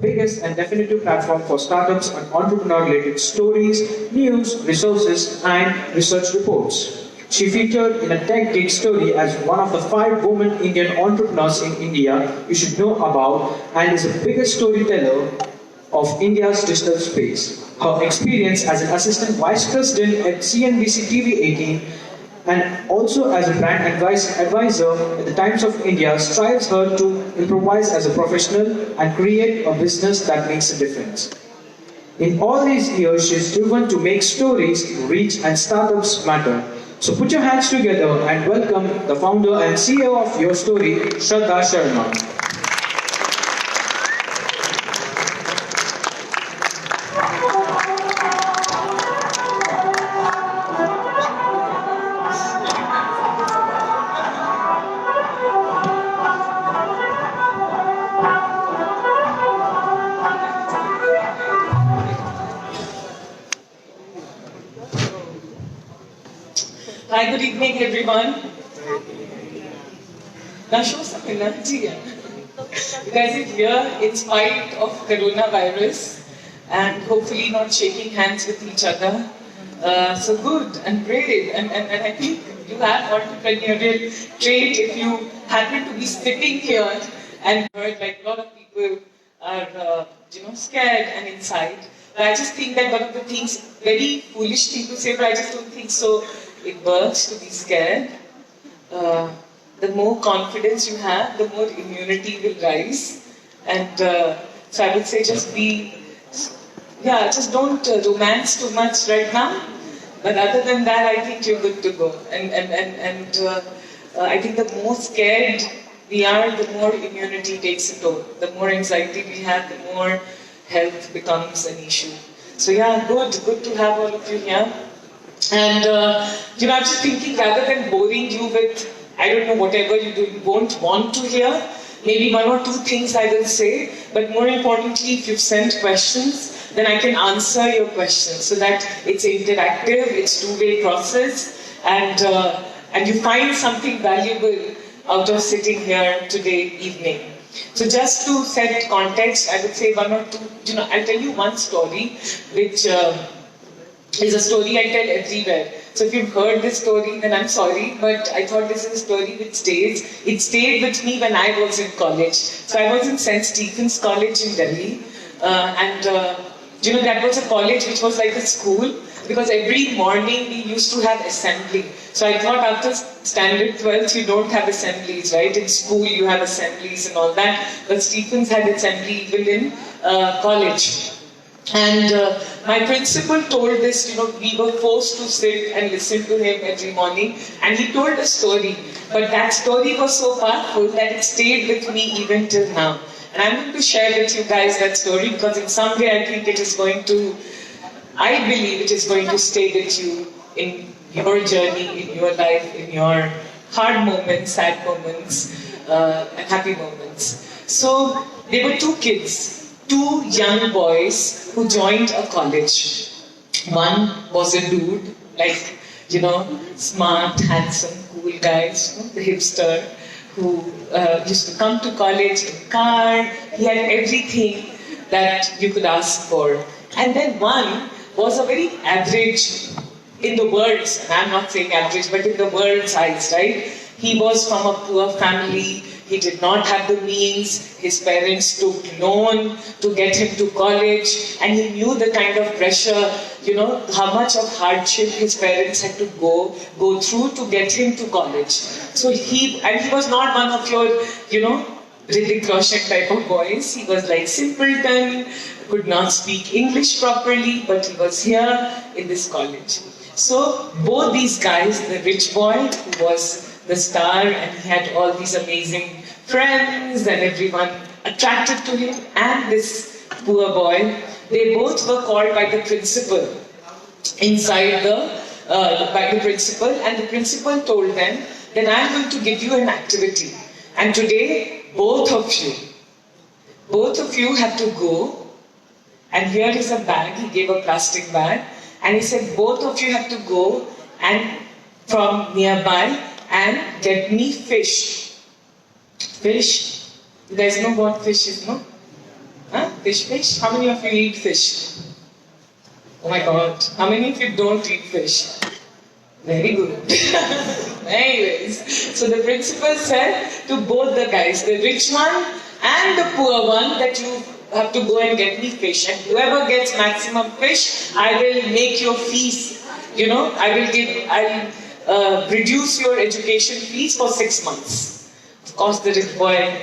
biggest and definitive platform for startups and entrepreneur-related stories, news, resources, and research reports. She featured in a Tech Gig story as one of the 5 women Indian entrepreneurs in India you should know about, and is the biggest storyteller of India's digital space. Her experience as an assistant vice president at CNBC TV 18 and also as a brand advisor at the Times of India strives her to improvise as a professional and create a business that makes a difference. In all these years, she's driven to make stories reach and startups matter. So put your hands together and welcome the founder and CEO of Your Story, Shradha Sharma. Hi, good evening everyone. Now show some energy. You guys are here in spite of coronavirus and hopefully not shaking hands with each other. So good and brave and I think you have entrepreneurial trait if you happen to be sitting here and heard like a lot of people are scared and inside. But I just think that one of the things, very foolish thing to say, but I just don't think so. It works to be scared. The more confidence you have, the more immunity will rise. And so I would say just don't romance too much right now. But other than that, I think you're good to go. And I think the more scared we are, the more immunity takes a toll. The more anxiety we have, the more health becomes an issue. So yeah, good to have all of you here. And I'm just thinking, rather than boring you with, I don't know, whatever you won't want to hear, maybe 1 or 2 things I will say, but more importantly, if you've sent questions, then I can answer your questions so that it's interactive, it's two-way process, and you find something valuable out of sitting here today evening. So just to set context, I would say 1 or 2, I'll tell you one story which is a story I tell everywhere. So if you've heard this story, then I'm sorry, but I thought this is a story which stays. It stayed with me when I was in college. So I was in St. Stephen's College in Delhi, that was a college which was like a school, because every morning we used to have assembly. So I thought after standard 12th you don't have assemblies, right? In school you have assemblies and all that, but Stephen's had assembly even in college. And my principal told this, we were forced to sit and listen to him every morning, and he told a story. But that story was so powerful that it stayed with me even till now. And I'm going to share with you guys that story because in some way I think I believe it is going to stay with you in your journey, in your life, in your hard moments, sad moments, and happy moments. So there were 2 kids. 2 young boys who joined a college. One was a dude, like, smart, handsome, cool guy, the hipster, who used to come to college in a car. He had everything that you could ask for. And then one was a very average, in the world's, and I'm not saying average, but in the world's eyes, right? He was from a poor family. He did not have the means. His parents took loan to get him to college, and he knew the kind of pressure, how much of hardship his parents had to go through to get him to college. So he was not one of your, Hrithik Roshan type of boys. He was like simpleton, could not speak English properly, but he was here in this college. So both these guys, the rich boy who was the star and he had all these amazing friends and everyone attracted to him, and this poor boy, they both were called by the principal inside by the principal, and the principal told them that I'm going to give you an activity, and today both of you have to go, and here is a bag. He gave a plastic bag, and he said both of you have to go and from nearby and get me fish. Fish? You guys know what fish is, no? Huh? Fish. How many of you eat fish? Oh my God. How many of you don't eat fish? Very good. Anyways, so the principal said to both the guys, the rich one and the poor one, that you have to go and get me fish. And whoever gets maximum fish, I will make your fees. I'll reduce your education fees for 6 months. Of course, the rich boy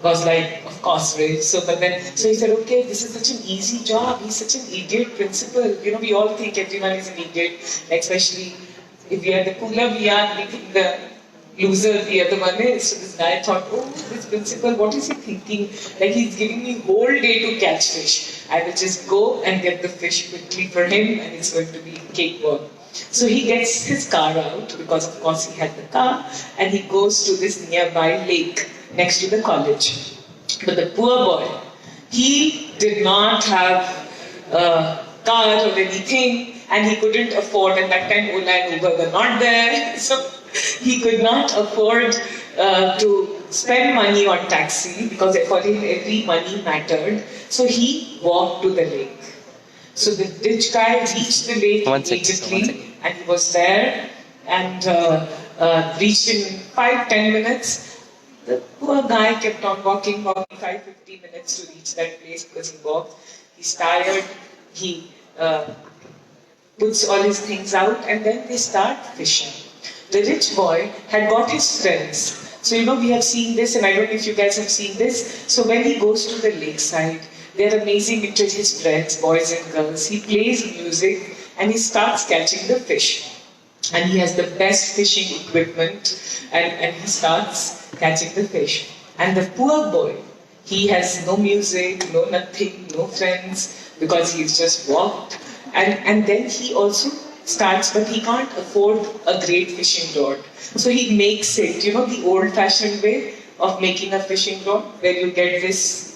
was like, of course, right? So he said, okay, this is such an easy job. He's such an idiot principal. We all think everyone is an idiot, especially if we are the cooler we are, we think the loser the other one is. So this guy thought, oh, this principal, what is he thinking? Like he's giving me whole day to catch fish. I will just go and get the fish quickly for him and it's going to be cakewalk. So he gets his car out, because of course he had the car, and he goes to this nearby lake next to the college. But the poor boy, he did not have a car or anything, and he couldn't afford, at that time Ola and Uber were not there, so he could not afford to spend money on taxi, because for him every money mattered. So he walked to the lake. So the rich guy reached the lake immediately, and he was there and reached in 5-10 minutes. The poor guy kept on walking 5-50 minutes to reach that place because he walked. He's tired. He puts all his things out, and then they start fishing. The rich boy had got his friends. So we have seen this, and I don't know if you guys have seen this. So when he goes to the lakeside, they're amazing with his friends, boys and girls. He plays music and he starts catching the fish. And he has the best fishing equipment, and he starts catching the fish. And the poor boy, he has no music, no nothing, no friends, because he's just walked. And then he also starts, but he can't afford a great fishing rod. So he makes it, the old-fashioned way of making a fishing rod, where you get this,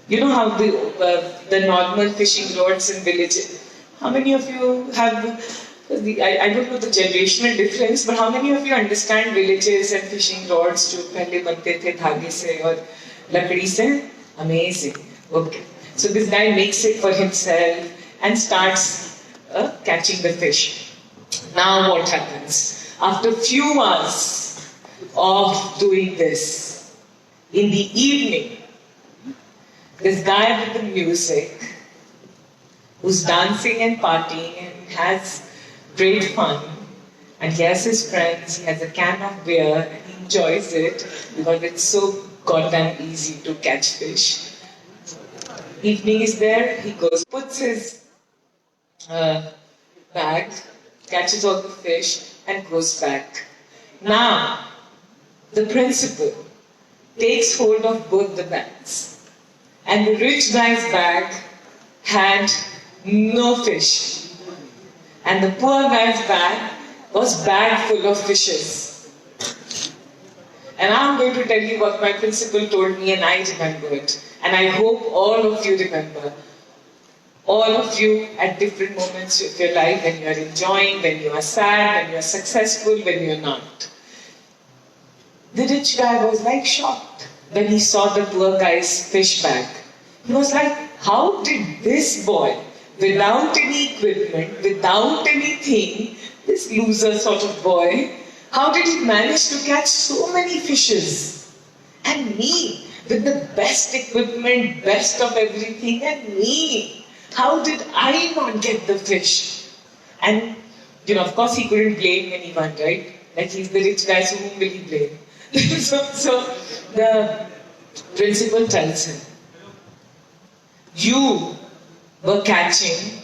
how the normal fishing rods in villages. How many of you have, I don't know the generational difference, but how many of you understand villages and fishing rods जो पहले बनते थे धागे से और लकड़ी से? Amazing. Okay. So this guy makes it for himself and starts catching the fish. Now what happens? After few hours of doing this, in the evening, this guy with the music, who's dancing and partying and has great fun, and he has his friends, he has a can of beer, and he enjoys it because it's so goddamn easy to catch fish. Evening is there, he goes, puts his bag, catches all the fish, and goes back. Now, the principal takes hold of both the bags, and the rich guy's bag had no fish, and the poor guy's bag was bag full of fishes. And I'm going to tell you what my principal told me, and I remember it, and I hope all of you remember. All of you at different moments of your life, when you are enjoying, when you are sad, when you are successful, when you are not. The rich guy was like shocked when he saw the poor guy's fish bag. He was like, how did this boy, without any equipment, without anything, this loser sort of boy, how did he manage to catch so many fishes? And me, with the best equipment, best of everything, and me, how did I not get the fish? And, of course he couldn't blame anyone, right? Like he's the rich guy, so whom will he blame? so the principal tells him, you were catching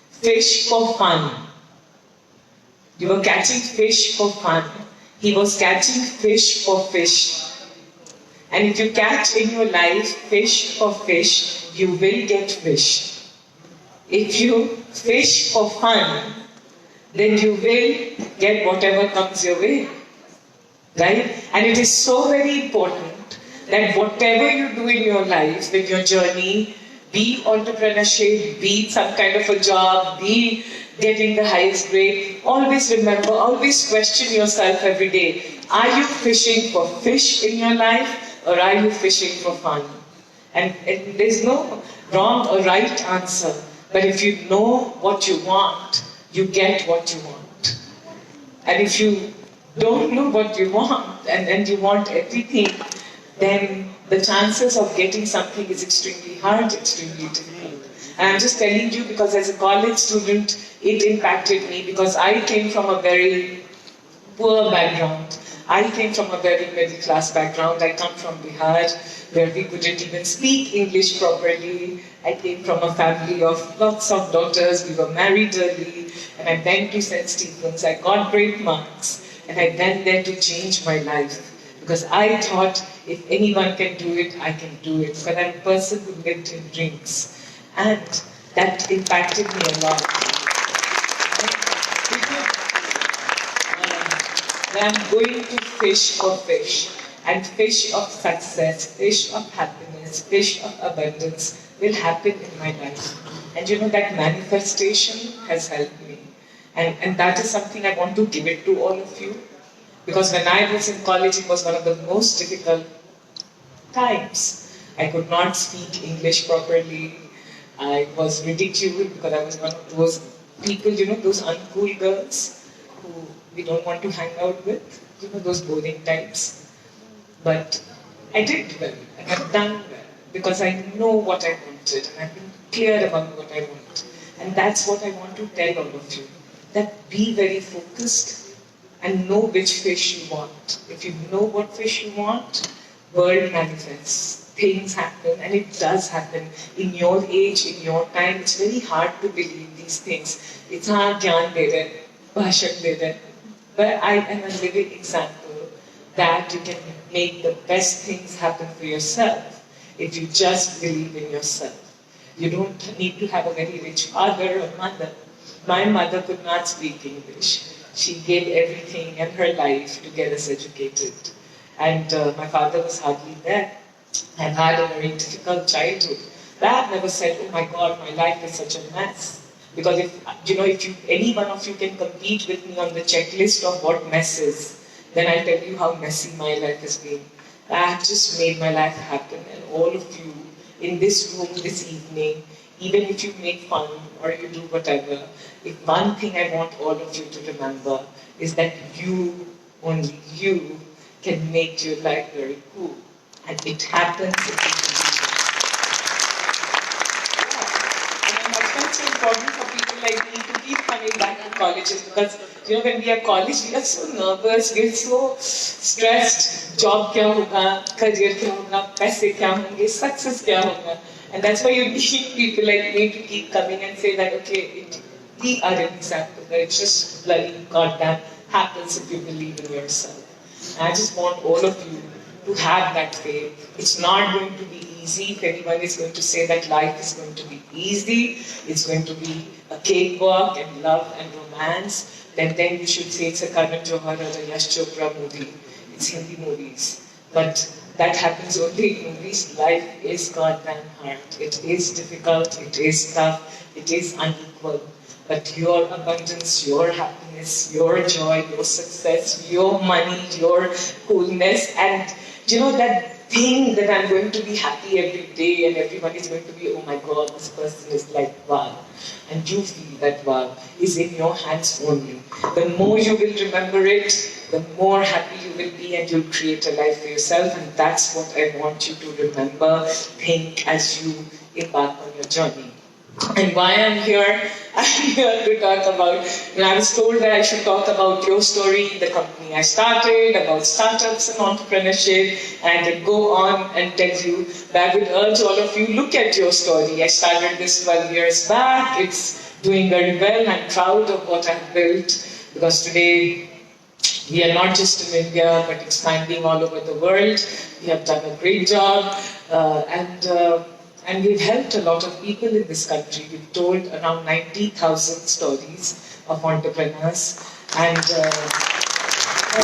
fish for fun. You were catching fish for fun. He was catching fish for fish. And if you catch in your life fish for fish, you will get fish. If you fish for fun, then you will get whatever comes your way. Right? And it is so very important that whatever you do in your life, with your journey, be entrepreneurship, be some kind of a job, be getting the highest grade, always remember, always question yourself every day. Are you fishing for fish in your life, or are you fishing for fun? And there's no wrong or right answer. But if you know what you want, you get what you want. And if you don't know what you want and you want everything, then the chances of getting something is extremely hard, extremely difficult. And I'm just telling you because as a college student, it impacted me because I came from a very poor background. I came from a very middle class background. I come from Bihar, where we couldn't even speak English properly. I came from a family of lots of daughters. We were married early, and I went to St. Stephen's. I got great marks, and I went there to change my life because I thought if anyone can do it, I can do it. But I'm a person who lived in dreams, and that impacted me a lot. I'm going to fish for fish, and fish of success, fish of happiness, fish of abundance will happen in my life. And you know that manifestation has helped me. And that is something I want to give it to all of you. Because when I was in college, it was one of the most difficult times. I could not speak English properly. I was ridiculed because I was one of those people, you know, those uncool girls who we don't want to hang out with, you know, those boring types. But I did well, and I've done well, because I know what I wanted, and I've been clear about what I want. And that's what I want to tell all of you, that be very focused and know which fish you want. If you know what fish you want, world manifests. Things happen, and it does happen. In your age, in your time, it's very hard to believe these things. It's हाँ ज्ञान दे रहे, भाषण दे रहे. But I am a living example that you can make the best things happen for yourself if you just believe in yourself. You don't need to have a very rich father or mother. My mother could not speak English. She gave everything in her life to get us educated. And my father was hardly there. I've had a very difficult childhood. Dad never said, "Oh my God, my life is such a mess." Because if any one of you can compete with me on the checklist of what mess is, then I'll tell you how messy my life has been. I have just made my life happen, and all of you in this room this evening, even if you make fun or you do whatever, if one thing I want all of you to remember is that you, only you, can make your life very cool. And it happens if you believe it. And that's why it's so important for people like me to keep coming back to colleges, because when we are college, we are so nervous, we are so stressed. Job kya hoga, career kya hoga, paise kya honge, success kya hoga. And that's why you need people like me to keep coming and say that, okay, we are an example, that it just bloody goddamn happens if you believe in yourself. And I just want all of you to have that faith. It's not going to be easy. If anyone is going to say that life is going to be easy, it's going to be a cakewalk and love and romance, then you should say it's a Karan Johar or a Yash Chopra movie. It's Hindi movies. But that happens only in movies. Life is goddamn hard. It is difficult, it is tough, it is unequal. But your abundance, your happiness, your joy, your success, your money, your coolness, and that thing that I'm going to be happy every day and everyone is going to be, oh my God, this person is like wow. And you feel that wow is in your hands only. The more you will remember it, the more happy you will be, and you'll create a life for yourself. And that's what I want you to remember, think as you embark on your journey. And why I'm here to talk about, I was told that I should talk about your story, the company I started, about startups and entrepreneurship, and I could go on and tell you, but I would urge all of you, look at your story. I started this 12 years back, it's doing very well, I'm proud of what I've built, because today we are not just in India, but expanding all over the world. We have done a great job, and we've helped a lot of people in this country. We've told around 90,000 stories of entrepreneurs. And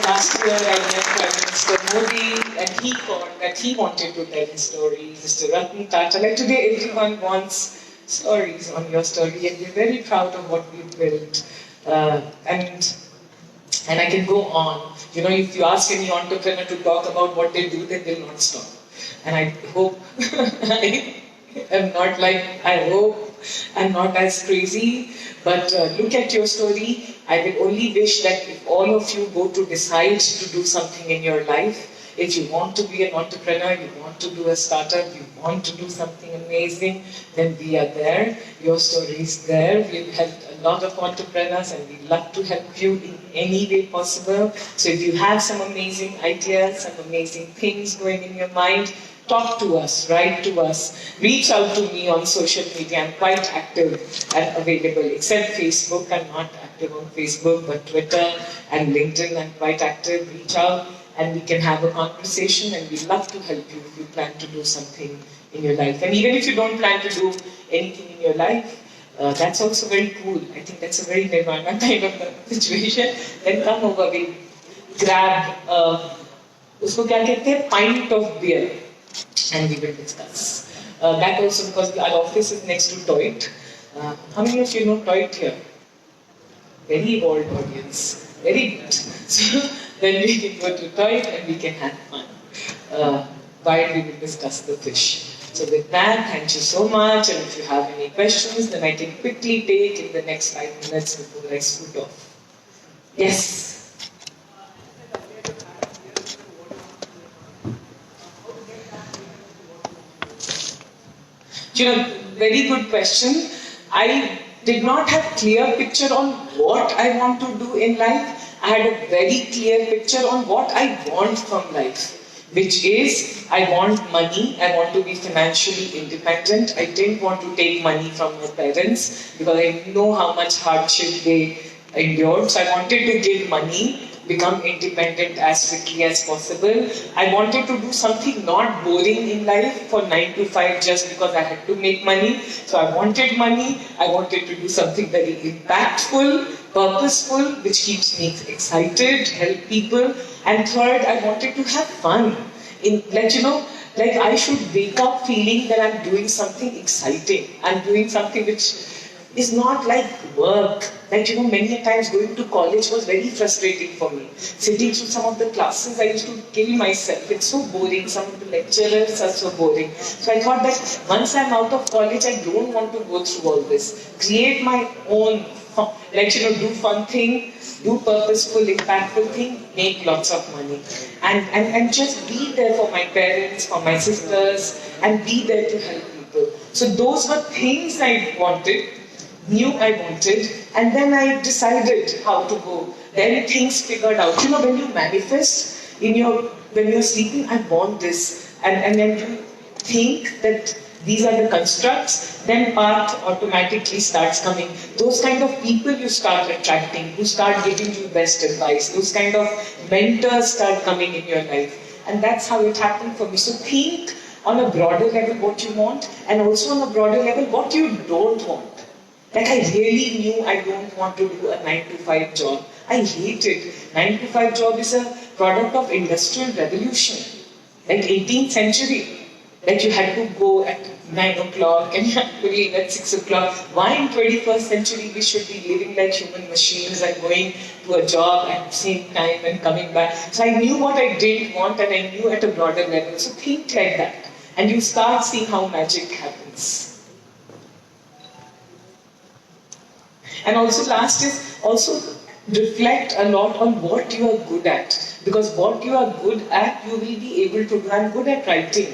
last year I met Prime Minister Modi, and he thought that he wanted to tell his story. Mr. Ratan Tata, like today everyone wants stories on your story, and we're very proud of what we've built. And I can go on. If you ask any entrepreneur to talk about what they do, they will not stop. And I hope I am not like, I hope I'm not as crazy. But look at your story. I will only wish that if all of you go to decide to do something in your life, if you want to be an entrepreneur, you want to do a startup, you want to do something amazing, then we are there. Your story is there. We've helped a lot of entrepreneurs and we'd love to help you in any way possible. So if you have some amazing ideas, some amazing things going in your mind, talk to us, write to us, reach out to me on social media. I'm quite active and available, except Facebook. I'm not active on Facebook, but Twitter and LinkedIn, I'm quite active. Reach out and we can have a conversation, and we'd love to help you if you plan to do something in your life. And even if you don't plan to do anything in your life, that's also very cool. I think that's a very nirvana kind of a situation. Then come over, we grab, usko kya kehte hain, pint of beer, and we will discuss. That also because our office is next to Toit. How many of you know Toit here? Very old audience. Very good. So then we can go to Toit and we can have fun while we will discuss the fish. So with that, thank you so much. And if you have any questions, then I can quickly take in the next 5 minutes before I scoot off. Yes. Very good question. I did not have clear picture on what I want to do in life. I had a very clear picture on what I want from life, which is I want money. I want to be financially independent. I didn't want to take money from my parents because I know how much hardship they endured. So I wanted to give money, become independent as quickly as possible. I wanted to do something not boring in life for 9 to 5 just because I had to make money. So I wanted money. I wanted to do something very impactful, purposeful, which keeps me excited, help people. And third, I wanted to have fun. Like I should wake up feeling that I'm doing something exciting. I'm doing something which is not like work. Many a times going to college was very frustrating for me. Sitting through some of the classes, I used to kill myself. It's so boring. Some of the lecturers are so boring. So I thought that once I'm out of college, I don't want to go through all this. Create my own, do fun thing, do purposeful, impactful thing, make lots of money. And just be there for my parents, for my sisters, and be there to help people. So those were things I wanted. Knew I wanted, and then I decided how to go. Then things figured out. When you manifest when you're sleeping, I want this, and then you think that these are the constructs, then path automatically starts coming. Those kind of people you start attracting, who start giving you best advice. Those kind of mentors start coming in your life, and that's how it happened for me. So think on a broader level what you want, and also on a broader level what you don't want. Like I really knew I don't want to do a 9 to 5 job. I hate it. 9 to 5 job is a product of industrial revolution. Like 18th century. Like you had to go at 9 o'clock and you had to leave at 6 o'clock. Why in 21st century we should be living like human machines and going to a job at the same time and coming back. So I knew what I didn't want, and I knew at a broader level. So think like that. And you start seeing how magic happens. And also last is also reflect a lot on what you are good at. Because what you are good at, you will be able to do. I'm good at writing.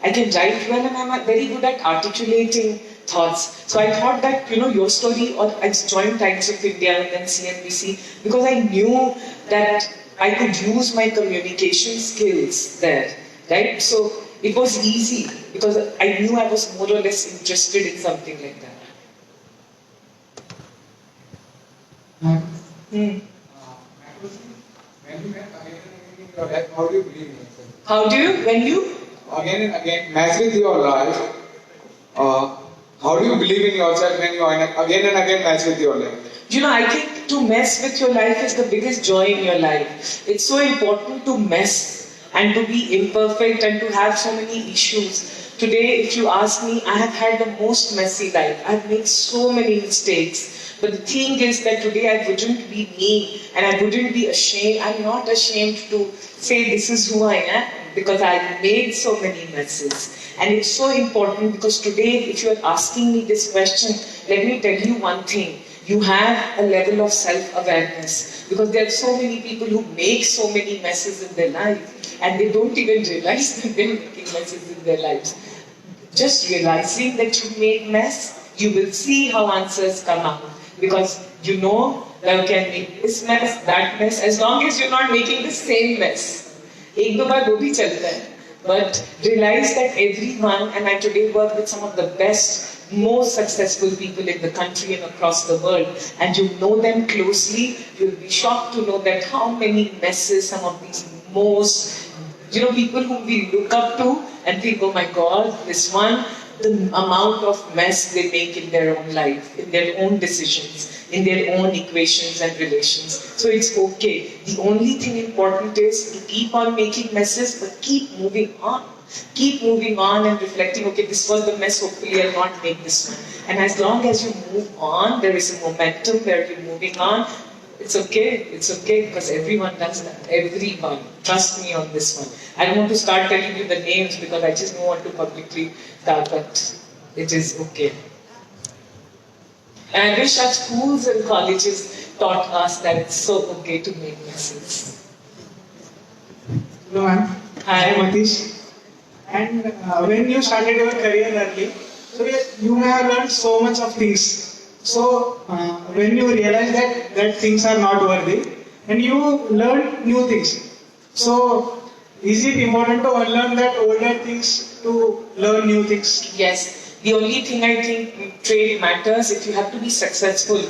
I can write well, and I'm very good at articulating thoughts. So I thought that, your story, or I joined Times of India and then CNBC, because I knew that I could use my communication skills there, right? So it was easy, because I knew I was more or less interested in something like that. When you get again and again in your life, how do you believe in yourself? How do you, when you? Again and again, mess with your life. How do you believe in yourself when you again and again mess with your life? I think to mess with your life is the biggest joy in your life. It's so important to mess and to be imperfect and to have so many issues. Today, if you ask me, I have had the most messy life. I've made so many mistakes. But the thing is that today I wouldn't be me, and I wouldn't be ashamed. I'm not ashamed to say this is who I am. because I made so many messes. And it's so important because today, if you're asking me this question, let me tell you one thing. You have a level of self-awareness because there are so many people who make so many messes in their life and they don't even realize that they're making messes in their lives. Just realizing that you made mess, you will see how answers come out because you know that you can make this mess, that mess, as long as you're not making the same mess. एक दो बार वो भी चलता है. But realize that everyone, and I today work with some of the best, most successful people in the country and across the world, and you know them closely, you'll be shocked to know that how many messes some of these most, people whom we look up to and think, oh my God, this one, the amount of mess they make in their own life, in their own decisions, in their own equations and relations. So it's okay. The only thing important is to keep on making messes, but keep moving on. Keep moving on and reflecting, okay, this was the mess, hopefully I'll not make this one. And as long as you move on, there is a momentum where you're moving on. It's okay, because everyone does that. Everyone. Trust me on this one. I don't want to start telling you the names because I just don't want to publicly tell, but it is okay. And I wish our schools and colleges taught us that it's so okay to make messes. Hello ma'am. Hi. I'm Matish. And when you started your career early, so you may have learned so much of things. So when you realize that things are not worthy, and you learn new things. So is it important to unlearn that older things to learn new things? Yes. The only thing I think trade matters, if you have to be successful,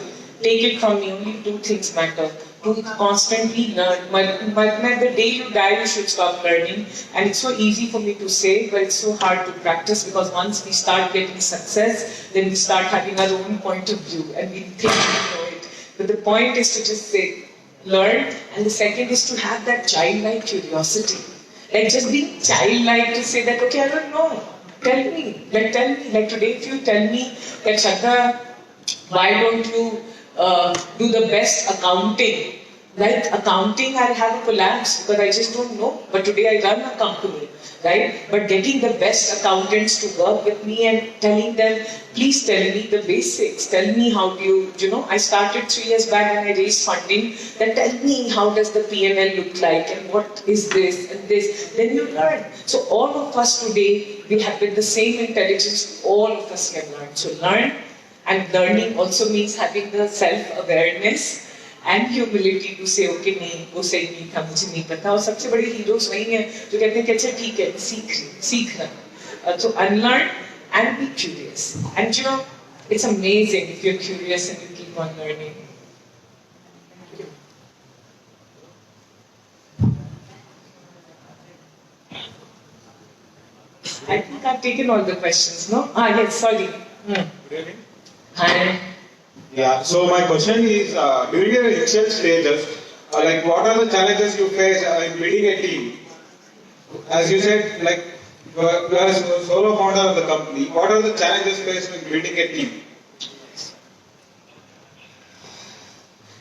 take it from me, only two things matter. To constantly learn. The day you die, you should stop learning. And it's so easy for me to say, but it's so hard to practice because once we start getting success, then we start having our own point of view and we think we know it. But the point is to just say, learn. And the second is to have that childlike curiosity. Like just being childlike to say that, okay, I don't know. Tell me. Like today, if you tell me that, Shradha, why don't you do the best accounting? Like accounting, I'll have a collapse because I just don't know. But today I run a company, right? But getting the best accountants to work with me and telling them, please tell me the basics. Tell me how do you, I started 3 years back when I raised funding. Then tell me how does the P&L look like and what is this and this. Then you learn. So all of us today, we have with the same intelligence, all of us can learn. So learn. And learning also means having the self-awareness and humility to say, okay, नहीं, वो सही नहीं था, मुझे नहीं पता. और सबसे बड़े heroes वही हैं जो कहते हैं कि अच्छा ठीक है, सीख रहा. So unlearn and be curious. And it's amazing if you're curious and you keep on learning. I think I've taken all the questions, no? Yes, sorry. Really? Hi. Yeah, so my question is, during your initial stages, like what are the challenges you face in building a team? As you said, like you are a solo founder of the company, what are the challenges faced in building a team?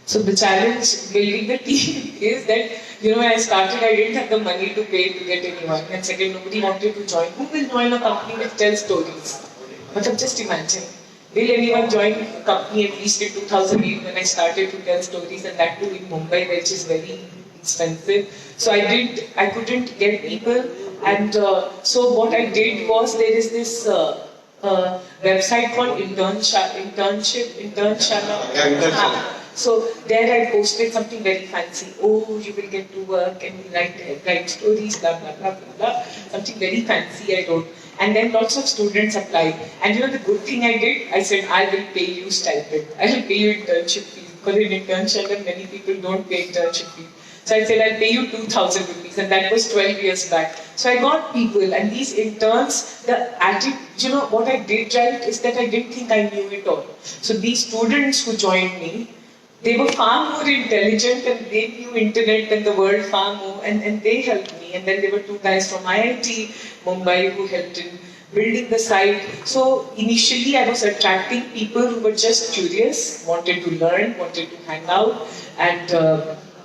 So the challenge building the team is that, when I started, I didn't have the money to pay to get anyone. And second, nobody wanted to join. Who will join a company which tells stories? But just imagine. Will anyone join a company at least in 2008 when I started to tell stories, and that too in Mumbai, which is very expensive. So I couldn't get people, and so what I did was there is this website called Internship. So there I posted something very fancy. Oh, you will get to work and you write stories, blah blah blah blah blah. Something very fancy I wrote. And then lots of students applied. And the good thing I did, I said, I will pay you stipend. I will pay you internship fee. Because in internship, many people don't pay internship fee. So I said, I'll pay you 2,000 rupees. And that was 12 years back. So I got people. And these interns, what I did right is that I didn't think I knew it all. So these students who joined me, they were far more intelligent and they knew internet and the world far more, and they helped me. And then there were two guys from IIT Mumbai who helped in building the site. So initially I was attracting people who were just curious, wanted to learn, wanted to hang out and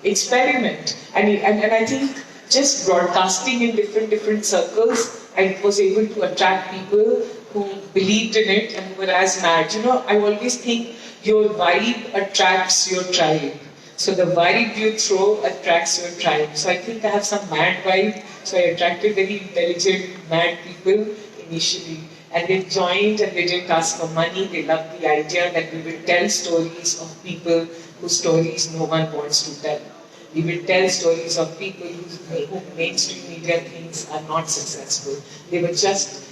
experiment. And I think just broadcasting in different circles, I was able to attract people who believed in it and who were as mad. You know, I always think your vibe attracts your tribe. So the vibe you throw attracts your tribe. So I think I have some mad vibe. So I attracted very intelligent, mad people initially. And they joined and they didn't ask for money. They loved the idea that we will tell stories of people whose stories no one wants to tell. We will tell stories of people who mainstream media thinks are not successful. They were just,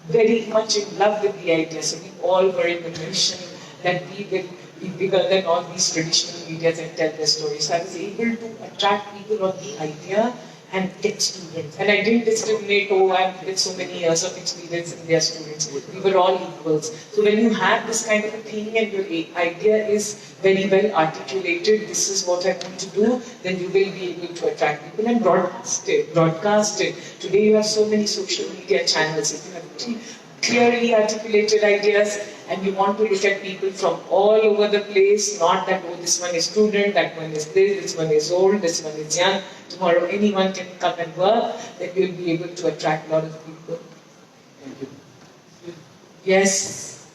very much in love with the idea. So we all were in the mission that we will be bigger than all these traditional medias and tell their stories. So I was able to attract people on the idea and get students. And I didn't discriminate, I've with so many years of experience in their students. We were all equals. So when you have this kind of a thing and your idea is very well articulated, this is what I want to do, then you will be able to attract people and broadcast it. Today you have so many social media channels. If you have clearly articulated ideas and you want to look at people from all over the place, not that, this one is student, that one is this one is old, this one is young, tomorrow anyone can come and work, then you'll be able to attract a lot of people. Thank you. Yes.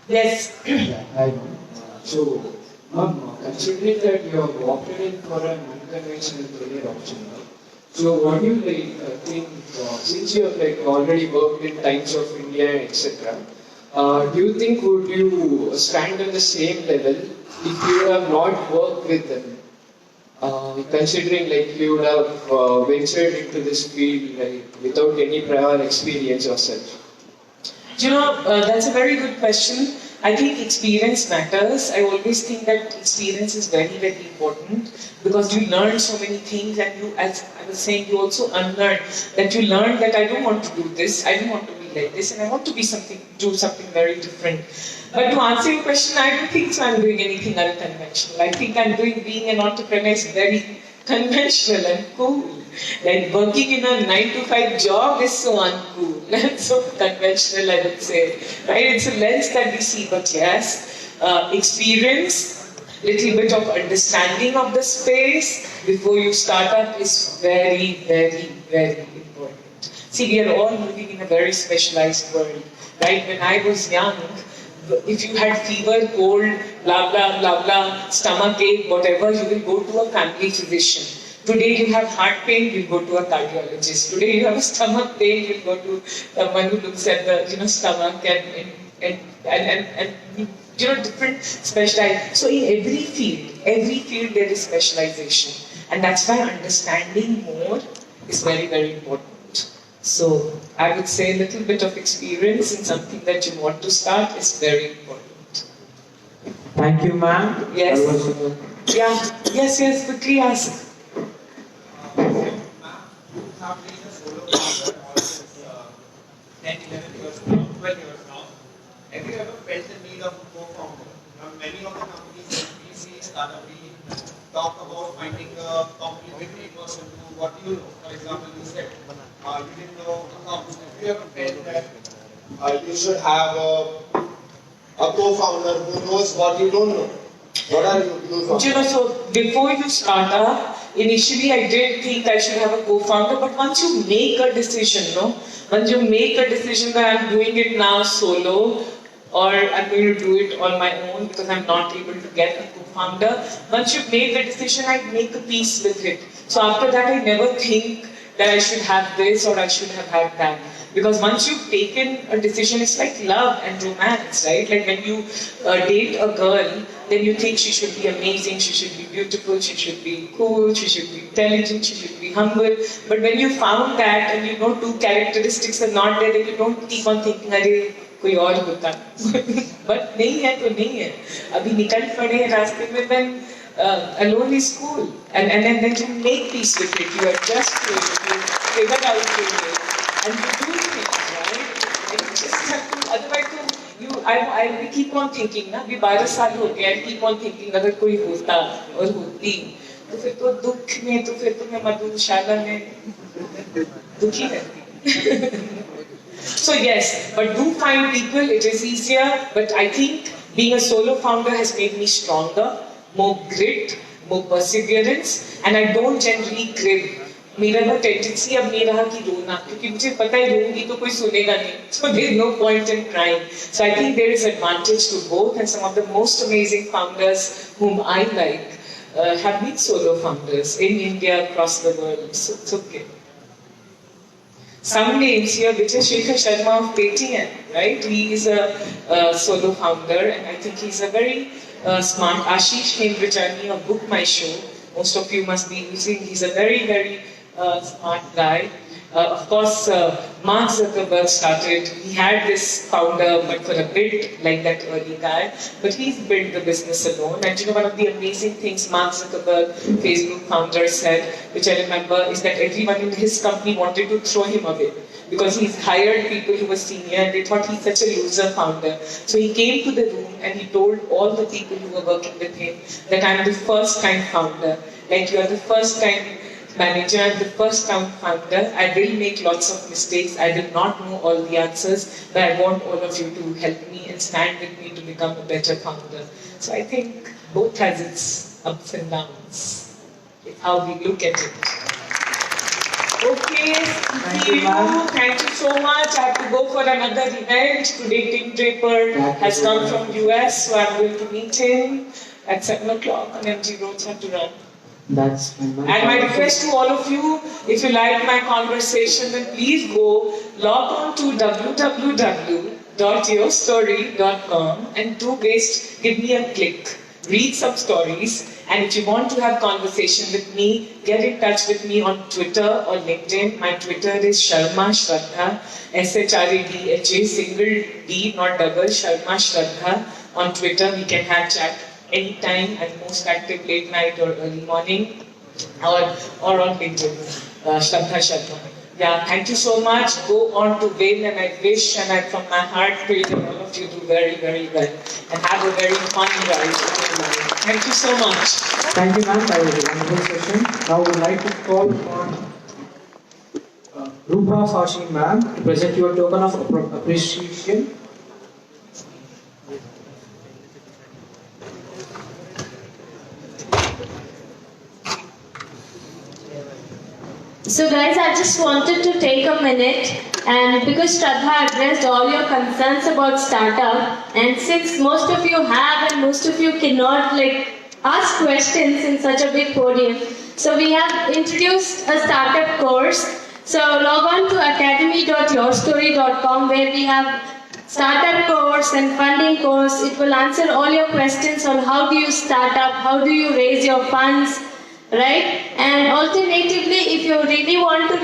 Yes. Yeah, hi. So, considering that you have opted in for an unconventional career option, so what do you think, since you have already worked in Times of India, etc., do you think would you stand on the same level if you have not worked with them? Considering you would have ventured into this field without any prior experience or such. That's a very good question. I think experience matters. I always think that experience is very, very important because you learn so many things and you, as I was saying, you also unlearn that you learn that I don't want to do this, I don't want to be like this and I want to do something very different. But to answer your question, I don't think so I'm doing anything unconventional. I think being an entrepreneur is very conventional and cool. Like working in a 9-to-5 job is so uncool and so conventional, I would say. Right? It's a lens that we see, but yes, experience, little bit of understanding of the space before you start up is very, very, very important. See, we are all moving in a very specialized world. Right? When I was young, if you had fever, cold, blah, blah, blah, blah, stomach ache, whatever, you will go to a family physician. Today you have heart pain, you go to a cardiologist. Today you have a stomach pain, you go to someone who looks at the stomach and different specialized. So in every field there is specialization, and that's why understanding more is very, very important. So I would say a little bit of experience in something that you want to start is very important. Thank you, ma'am. Yes. Yeah. Yes, quickly ask. Have been a solo founder for 10, 11 years now, 12 years now. Have you ever felt the need of a co-founder? Many of the companies that we see startup, we talk about finding a complementary person to what you know. For example, you said you didn't know accounts. Have you ever felt that you should have a co-founder who knows what you don't know? What are you So before you start up, initially I did think I should have a co-founder, but once you make a decision, once you make a decision that I'm doing it now solo, or I'm going to do it on my own because I'm not able to get a co-founder, once you've made the decision, I make a peace with it. So after that, I never think that I should have this or I should have had that. Because once you've taken a decision, it's like love and romance, right? Like when you date a girl, then you think she should be amazing, she should be beautiful, she should be cool, she should be intelligent, she should be humble. But when you found that and you know two characteristics are not there, then you don't keep on thinking, अरे कोई और होता. But नहीं है तो नहीं है. अभी निकल पड़े हैं रास्ते में, then alone is cool. And then you make peace with it, you adjust to it, you figure out to it. And you do things, right? And you just have to, otherwise I keep on thinking, ना, अभी 12 साल हो गए, I keep on thinking, अगर कोई होता और होती, तो फिर तो दुख में, तो फिर तो मैं मधुशाला में दुखी रहती. So yes, but do find people, it is easier, but I think Being a solo founder has made me stronger, more grit, more perseverance, and I don't generally crib. मेरा ना टेंडेंसी अब नहीं रहा कि रोना, क्योंकि मुझे पता है रोऊंगी तो कोई सुनेगा नहीं. So there is no point in crying. So I think there is advantage to both, and some of the most amazing founders whom I like have been solo founders in India, across the world. So it's okay. Some names here, Vijay Shekhar Sharma of Paytm, right? He is a solo founder, and I think he's a very smart. Ashish Hendrajani of Book My Show, most of you must be using. He's a very, very smart guy. Of course, Mark Zuckerberg started. He had this founder, but for a bit, like that early guy. But he's built the business alone. And you know, one of the amazing things Mark Zuckerberg, Facebook founder, said, which I remember, is that everyone in his company wanted to throw him away because he's hired people who were senior and they thought he's such a loser founder. So he came to the room and he told all the people who were working with him that I'm the first time founder. Like, you are the first time manager and the first time founder. I will make lots of mistakes. I will not know all the answers, but I want all of you to help me and stand with me to become a better founder. So I think both has its ups and downs. It's how we look at it. Okay, thank you. Thank you so much. I have to go for another event. Today Tim Draper has come from US, so I'm going to meet him at 7 o'clock on MG Road, so I have to run. That's And my request to all of you, if you like my conversation, then please go log on to www.yourstory.com and give me a click. Read some stories, and if you want to have conversation with me, get in touch with me on Twitter or LinkedIn. My Twitter is Shradha, Shradha, single D, not double, Sharma Shradha. On Twitter, we can have chat anytime. I'm most active late night or early morning, or on LinkedIn, Shradha Sharma. Yeah, thank you so much. Go on to win, and I wish and I from my heart pray that all of you do very, very well and have a very fun ride in your life. Thank you so much. Thank you, ma'am. That was a wonderful session. Now we would like to call on Rupa Fashi, ma'am, to present you a token of appreciation. So guys, I just wanted to take a minute, and because Shradha addressed all your concerns about startup, and since most of you have and most of you cannot ask questions in such a big podium, so we have introduced a startup course. So log on to academy.yourstory.com where we have startup course and funding course. It will answer all your questions on how do you start up, how do you raise your funds, right? And alternatively, if you really want to